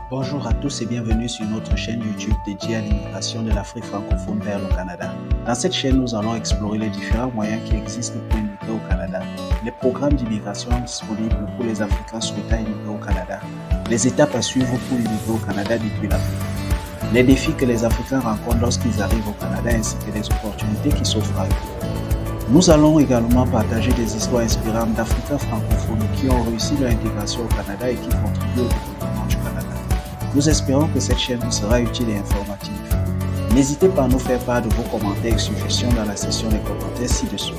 Bonjour à tous et bienvenue sur notre chaîne YouTube dédiée à l'immigration de l'Afrique francophone vers le Canada. Dans cette chaîne, nous allons explorer les différents moyens qui existent pour immigrer au Canada, les programmes d'immigration disponibles pour les Africains souhaitant immigrer au Canada, les étapes à suivre pour immigrer au Canada depuis l'Afrique, les défis que les Africains rencontrent lorsqu'ils arrivent au Canada ainsi que les opportunités qui s'offrent à eux. Nous allons également partager des histoires inspirantes d'Africains francophones qui ont réussi leur intégration au Canada et qui contribuent au développement du Canada. Nous espérons que cette chaîne vous sera utile et informative. N'hésitez pas à nous faire part de vos commentaires et suggestions dans la section des commentaires ci-dessous.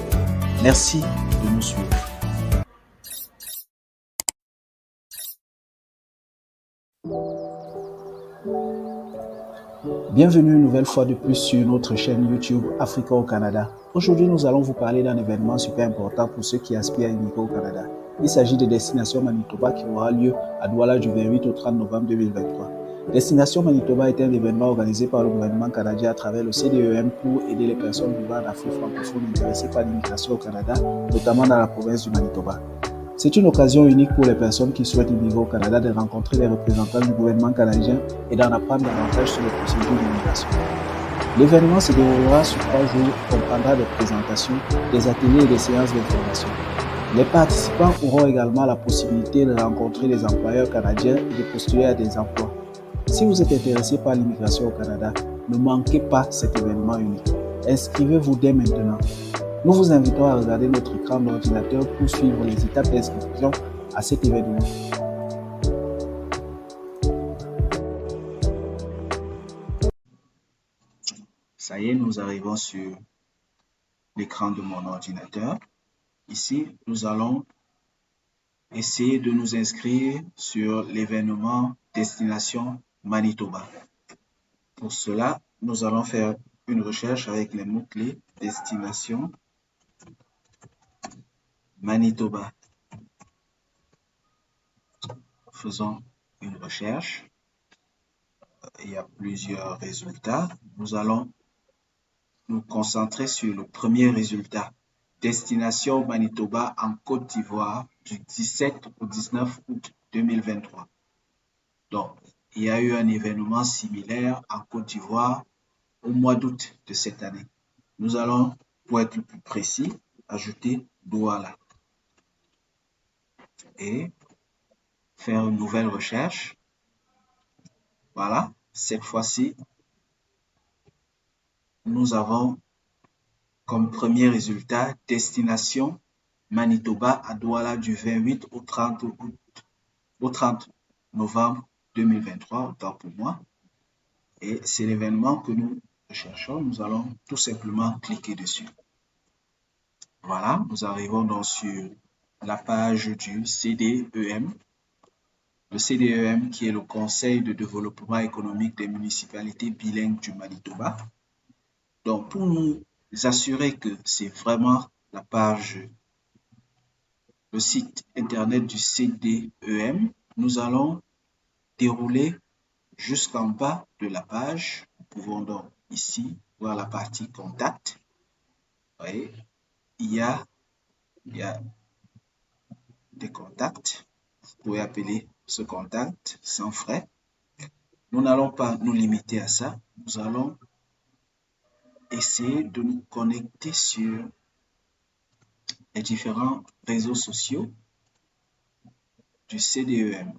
Merci de nous suivre. Bienvenue une nouvelle fois de plus sur notre chaîne YouTube Africa au Canada. Aujourd'hui, nous allons vous parler d'un événement super important pour ceux qui aspirent à immigrer au Canada. Il s'agit de Destination Manitoba qui aura lieu à Douala du 28 au 30 novembre 2023. Destination Manitoba est un événement organisé par le gouvernement canadien à travers le CDEM pour aider les personnes vivant en Afrique francophone intéressées par l'immigration au Canada, notamment dans la province du Manitoba. C'est une occasion unique pour les personnes qui souhaitent immigrer au Canada de rencontrer les représentants du gouvernement canadien et d'en apprendre davantage sur les procédures d'immigration. L'événement se déroulera sur 3 jours, comprendra des présentations, des ateliers et des séances d'information. Les participants auront également la possibilité de rencontrer les employeurs canadiens et de postuler à des emplois. Si vous êtes intéressé par l'immigration au Canada, ne manquez pas cet événement unique. Inscrivez-vous dès maintenant. Nous vous invitons à regarder notre écran d'ordinateur pour suivre les étapes d'inscription à cet événement. Ça y est, nous arrivons sur l'écran de mon ordinateur. Ici, nous allons essayer de nous inscrire sur l'événement Destination Manitoba. Pour cela, nous allons faire une recherche avec les mots-clés Destination Manitoba. Faisons une recherche. Il y a plusieurs résultats. Nous allons nous concentrer sur le premier résultat. Destination Manitoba en Côte d'Ivoire du 17 au 19 août 2023. Donc, il y a eu un événement similaire en Côte d'Ivoire au mois d'août de cette année. Nous allons, pour être plus précis, ajouter Douala et faire une nouvelle recherche. Voilà, cette fois-ci, nous avons comme premier résultat Destination Manitoba à Douala du 28 au 30 novembre 2023, autant pour moi. Et c'est l'événement que nous recherchons. Nous allons tout simplement cliquer dessus. Voilà, nous arrivons donc sur la page du CDEM. Le CDEM qui est le Conseil de développement économique des municipalités bilingues du Manitoba. Donc, pour nous assurer que c'est vraiment la page, le site internet du CDEM, nous allons dérouler jusqu'en bas de la page. Nous pouvons donc ici voir la partie contact. Vous voyez, il y a des contacts. Vous pouvez appeler ce contact sans frais. Nous n'allons pas nous limiter à ça. Nous allons essayer de nous connecter sur les différents réseaux sociaux du CDEM.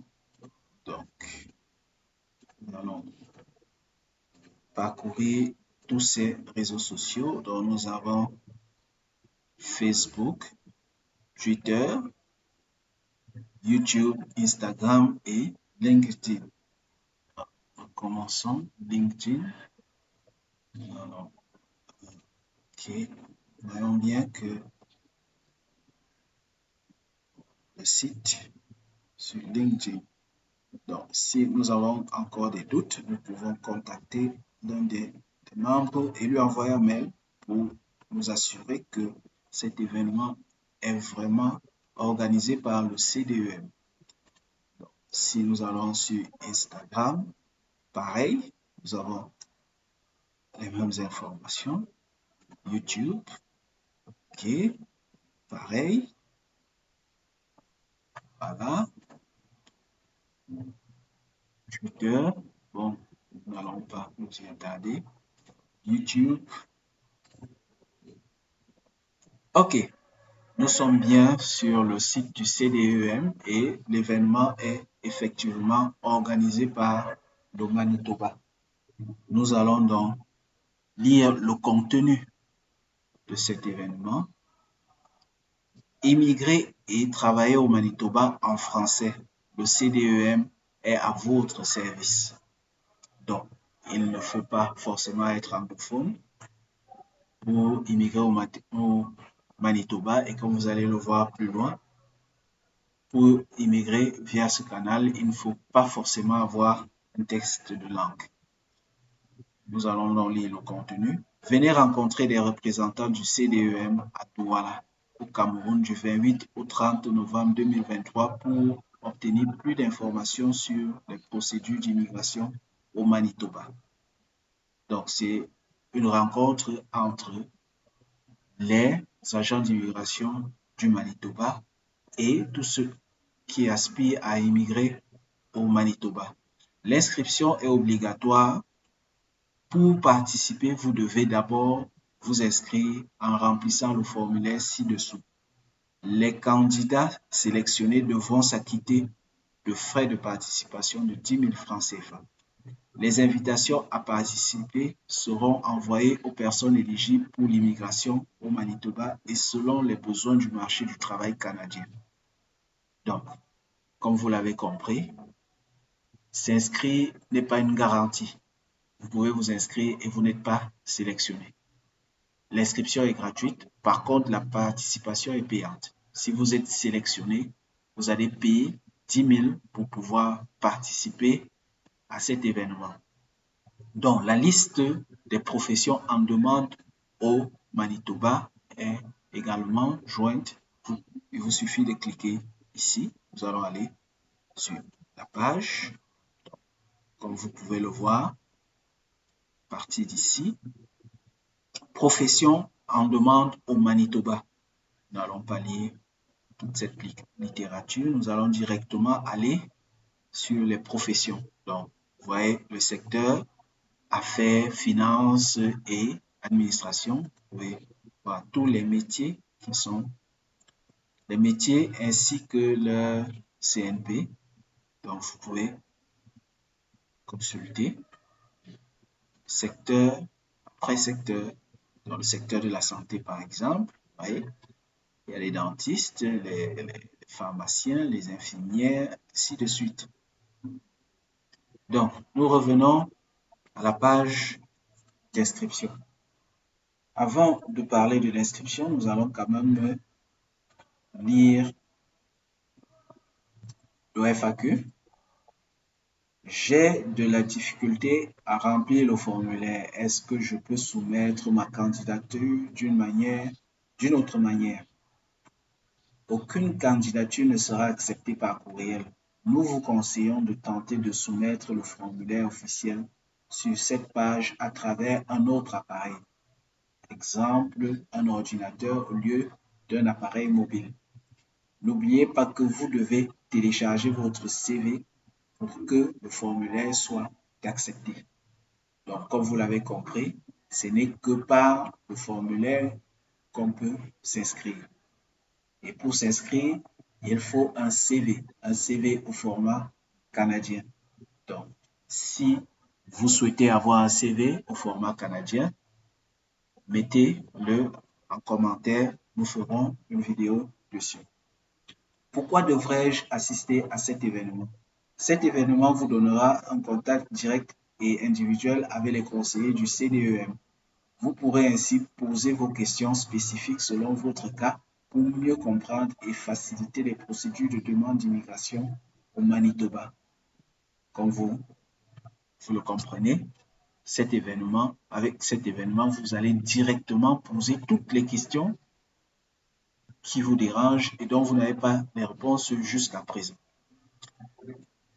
Donc, nous allons parcourir tous ces réseaux sociaux dont nous avons Facebook, Twitter, YouTube, Instagram et LinkedIn. Commençons LinkedIn. Alors, ok, voyons bien que le site sur LinkedIn. Donc, si nous avons encore des doutes, nous pouvons contacter l'un des membres et lui envoyer un mail pour nous assurer que cet événement est vraiment organisé par le CDEM. Donc, si nous allons sur Instagram, pareil, nous avons les mêmes informations. YouTube, ok, pareil. Voilà. Twitter. Bon, nous n'allons pas nous y attarder. YouTube. OK. Nous sommes bien sur le site du CDEM et l'événement est effectivement organisé par le Manitoba. Nous allons donc lire le contenu de cet événement. Immigrer et travailler au Manitoba en français. Le CDEM est à votre service. Donc, il ne faut pas forcément être anglophone pour immigrer au Manitoba et comme vous allez le voir plus loin, pour immigrer via ce canal, il ne faut pas forcément avoir un texte de langue. Nous allons donc lire le contenu. Venez rencontrer des représentants du CDEM à Douala, au Cameroun, du 28 au 30 novembre 2023 pour obtenir plus d'informations sur les procédures d'immigration au Manitoba. Donc, c'est une rencontre entre les agents d'immigration du Manitoba et tous ceux qui aspirent à immigrer au Manitoba. L'inscription est obligatoire. Pour participer, vous devez d'abord vous inscrire en remplissant le formulaire ci-dessous. Les candidats sélectionnés devront s'acquitter de frais de participation de 10 000 francs CFA. Les invitations à participer seront envoyées aux personnes éligibles pour l'immigration au Manitoba et selon les besoins du marché du travail canadien. Donc, comme vous l'avez compris, s'inscrire n'est pas une garantie. Vous pouvez vous inscrire et vous n'êtes pas sélectionné. L'inscription est gratuite, par contre la participation est payante. Si vous êtes sélectionné, vous allez payer 10 000 pour pouvoir participer à cet événement. Donc, la liste des professions en demande au Manitoba est également jointe. Il vous suffit de cliquer ici. Nous allons aller sur la page. Comme vous pouvez le voir, à partir d'ici, profession en demande au Manitoba. Nous n'allons pas lire toute cette littérature. Nous allons directement aller sur les professions. Donc, vous voyez le secteur affaires, finances et administration. Vous pouvez voir tous les métiers qui sont les métiers ainsi que le CNP. Donc, vous pouvez consulter secteur après secteur. Dans le secteur de la santé, par exemple, vous voyez, il y a les dentistes, les pharmaciens, les infirmières, ainsi de suite. Donc, nous revenons à la page d'inscription. Avant de parler de l'inscription, nous allons quand même lire le FAQ. J'ai de la difficulté à remplir le formulaire. Est-ce que je peux soumettre ma candidature d'une autre manière? Aucune candidature ne sera acceptée par courriel. Nous vous conseillons de tenter de soumettre le formulaire officiel sur cette page à travers un autre appareil. Exemple, un ordinateur au lieu d'un appareil mobile. N'oubliez pas que vous devez télécharger votre CV pour que le formulaire soit accepté. Donc, comme vous l'avez compris, ce n'est que par le formulaire qu'on peut s'inscrire. Et pour s'inscrire, il faut un CV au format canadien. Donc, si vous souhaitez avoir un CV au format canadien, mettez-le en commentaire, nous ferons une vidéo dessus. Pourquoi devrais-je assister à cet événement? Cet événement vous donnera un contact direct et individuel avec les conseillers du CDEM. Vous pourrez ainsi poser vos questions spécifiques selon votre cas pour mieux comprendre et faciliter les procédures de demande d'immigration au Manitoba. Comme vous le comprenez, avec cet événement, vous allez directement poser toutes les questions qui vous dérangent et dont vous n'avez pas les réponses jusqu'à présent.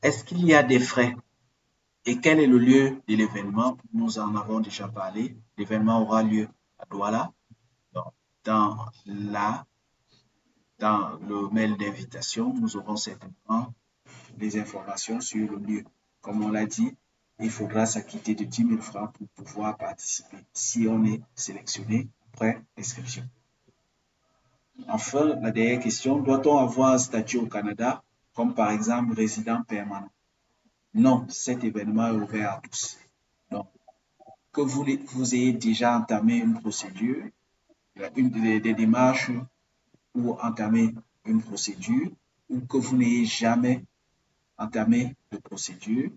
Est-ce qu'il y a des frais? Et quel est le lieu de l'événement? Nous en avons déjà parlé. L'événement aura lieu à Douala. Donc, dans le mail d'invitation, nous aurons certainement des informations sur le lieu. comme on l'a dit, il faudra s'acquitter de 10 000 francs pour pouvoir participer si on est sélectionné après inscription. Enfin, la dernière question, doit-on avoir un statut au Canada, comme par exemple résident permanent? Non, cet événement est ouvert à tous. Donc, que vous ayez déjà entamé une procédure, des démarches ou entamé une procédure, ou que vous n'ayez jamais entamé de procédure,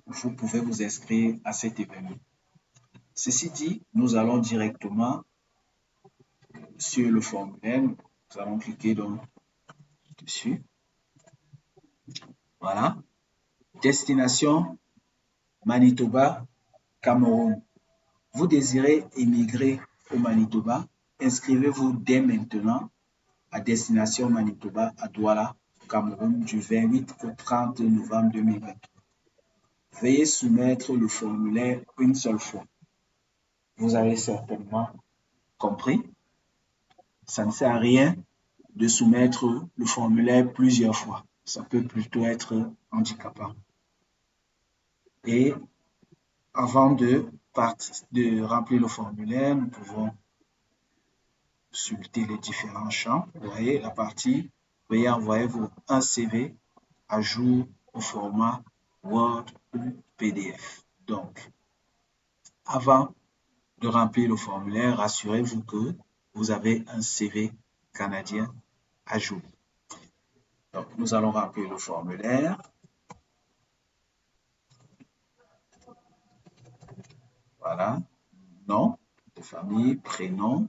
vous pouvez vous inscrire à cet événement. Ceci dit, nous allons directement sur le formulaire. Nous allons cliquer donc dessus. Voilà. Destination Manitoba, Cameroun. Vous désirez émigrer au Manitoba? Inscrivez-vous dès maintenant à Destination Manitoba à Douala, Cameroun, du 28 au 30 novembre 2023. Veuillez soumettre le formulaire une seule fois. Vous avez certainement compris. Ça ne sert à rien de soumettre le formulaire plusieurs fois. Ça peut plutôt être handicapant. Et avant de remplir le formulaire, nous pouvons consulter les différents champs. Vous voyez la partie, veuillez envoyer un CV à jour au format Word ou PDF. Donc, avant de remplir le formulaire, rassurez-vous que vous avez un CV canadien à jour. Donc, nous allons remplir le formulaire. Voilà, nom de famille, prénom,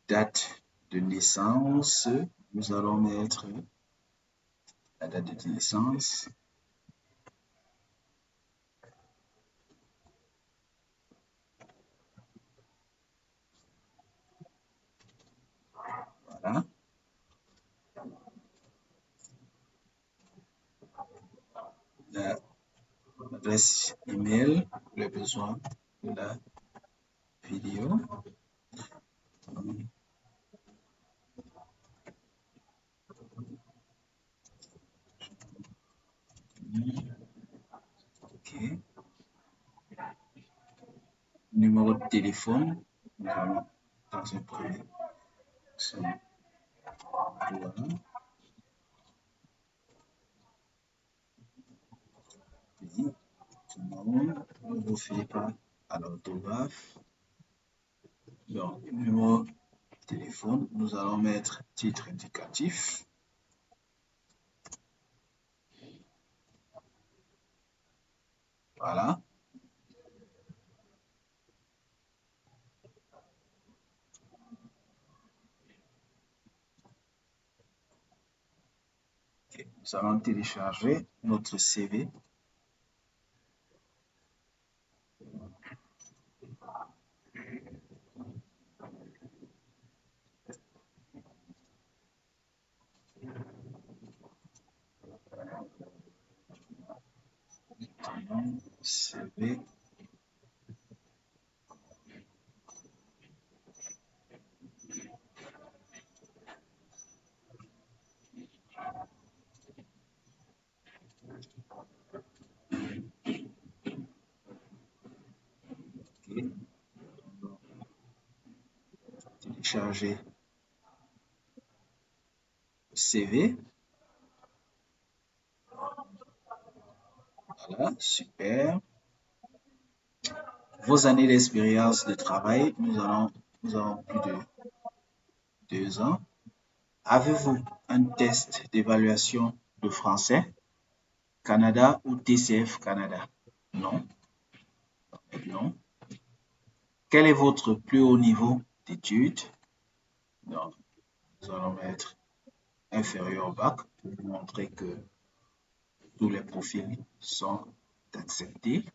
date de naissance. Nous allons mettre la date de naissance. Voilà. L'adresse email, le besoin de la vidéo. OK. Numéro de téléphone. Nous allons dans un premier. Voilà. Puis, ne vous fiez pas à l'orthographe. Donc, numéro de téléphone, nous allons mettre titre indicatif. Voilà. Okay. Nous allons télécharger notre CV. CV. Okay. Télécharger le CV. Voilà, super. Vos années d'expérience de travail, nous avons plus de 2 ans. Avez-vous un test d'évaluation de français Canada ou TCF Canada? Non. Non. Quel est votre plus haut niveau d'études? Donc, nous allons mettre inférieur au bac pour vous montrer que tous les profils sont acceptés.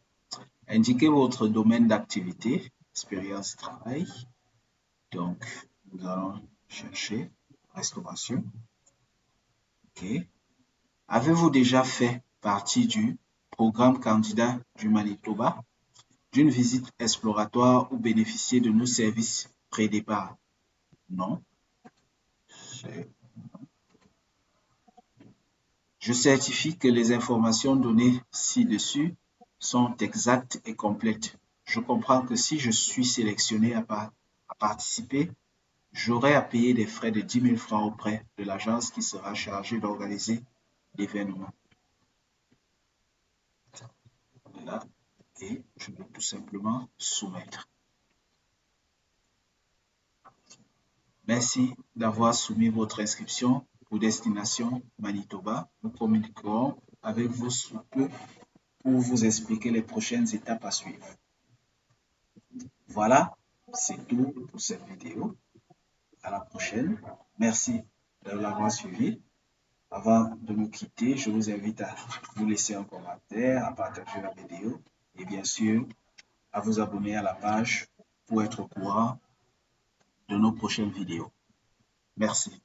Indiquez votre domaine d'activité, expérience de travail. Donc, nous allons chercher restauration. OK. Avez-vous déjà fait partie du programme candidat du Manitoba, d'une visite exploratoire ou bénéficié de nos services pré-départ? Non. Je certifie que les informations données ci-dessus sont exactes et complètes. Je comprends que si je suis sélectionné à participer, j'aurai à payer des frais de 10 000 francs auprès de l'agence qui sera chargée d'organiser l'événement. Là, et je vais tout simplement soumettre. Merci d'avoir soumis votre inscription pour destination Manitoba. Nous communiquerons avec vous sous peu pour vous expliquer les prochaines étapes à suivre. Voilà, c'est tout pour cette vidéo. À la prochaine. Merci de l'avoir suivi. Avant de nous quitter, je vous invite à vous laisser un commentaire, à partager la vidéo et bien sûr à vous abonner à la page pour être au courant de nos prochaines vidéos. Merci.